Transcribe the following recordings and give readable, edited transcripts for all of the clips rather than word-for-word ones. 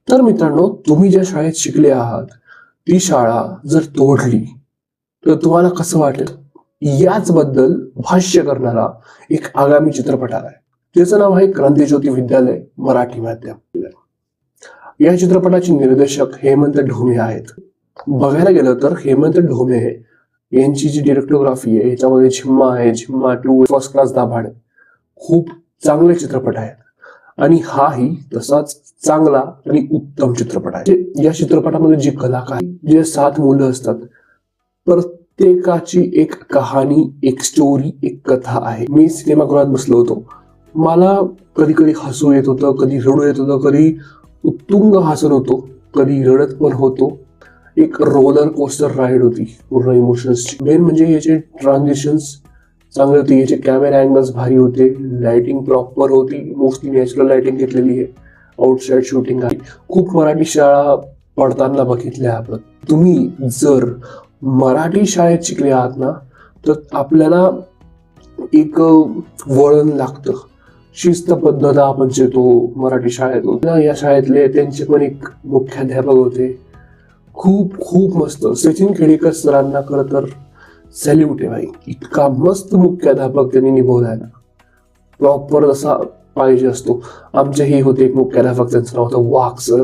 तर मित्रांनो, तुम्ही ज्या शाळेत शिकले आहात ती शाळा जर तोडली तर तुम्हाला कसं वाटेल, याच बद्दल भाष्य करणारा एक आगामी चित्रपट आलाय. त्याचं नाव आहे क्रांतिज्योती विद्यालय मराठी माध्यम. या चित्रपटाचे निर्देशक हेमंत ढोमे आहेत. बघायला गेलं तर हेमंत ढोमे यांची जी डिरेक्टोग्राफी आहे याच्यामध्ये झिम्मा आहे, झिम्मा 2, फर्स्ट क्लास दाभाड, खूप चांगले चित्रपट आहेत. आणि हाही तसाच चांगला आणि उत्तम चित्रपट आहे. या चित्रपटामध्ये जी कलाकार, जे 7 मुलं असतात, प्रत्येकाची एक कहाणी, एक स्टोरी, एक कथा आहे. मी सिनेमागृहात बसलो होतो. मला कधी कधी हसू येत होतं, कधी रडू येत होतं, कधी उत्तुंग हसत होतो, कधी रडत पण होतो. एक रोलर कोस्टर राईड होती पूर्ण इमोशन्सची. मेन म्हणजे याचे ट्रान्झिशन्स चांगले होते, याचे कॅमेरा अँगल्स भारी होते, लाइटिंग प्रॉपर होती, मोस्टली नॅचरल लाइटिंग घेतलेली आहे, आउटसाइड शूटिंग आहे. खूप मराठी शाळा पडताना बघितल्या आपण. तुम्ही जर मराठी शाळेत शिकले आहात ना, तर आपल्याला एक वळण लागतं, शिस्तबद्धता आपण शिकतो मराठी शाळेत. या शाळेतले त्यांचे पण एक मुख्याध्यापक होते, खूप खूप मस्त. सचिन खेडेकर सरांना खरं तर सॅल्यूट आहे भाई. इतका मस्त मुख्याध्यापक त्यांनी निभवलाय ना, प्रॉपर जसा पाहिजे असतो. आमचे हे होते एक मुख्याध्यापक, त्यांचं नाव होतं वाघ सर.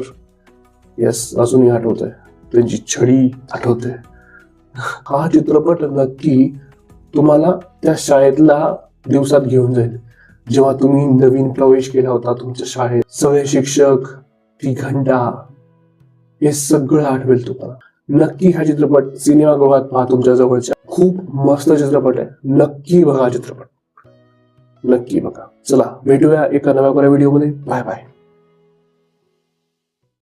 यस, अजूनही आठवतंय, त्यांची छडी आठवते. हा चित्रपट नक्की तुम्हाला त्या शाळेतला दिवसात घेऊन जाईल, जेव्हा तुम्ही नवीन प्रवेश केला होता तुमच्या शाळेत. सगळे शिक्षक, ती घंटा, हे सगळं आठवेल तुम्हाला. नक्की हा चित्रपट सिनेमागृहात पहा तुमच्या जवळच्या. खूप मस्त चित्रपट आहे, नक्की बघा चित्रपट, नक्की बघा. चला भेटूया एका नव्या व्हिडिओ मध्ये. Bye bye.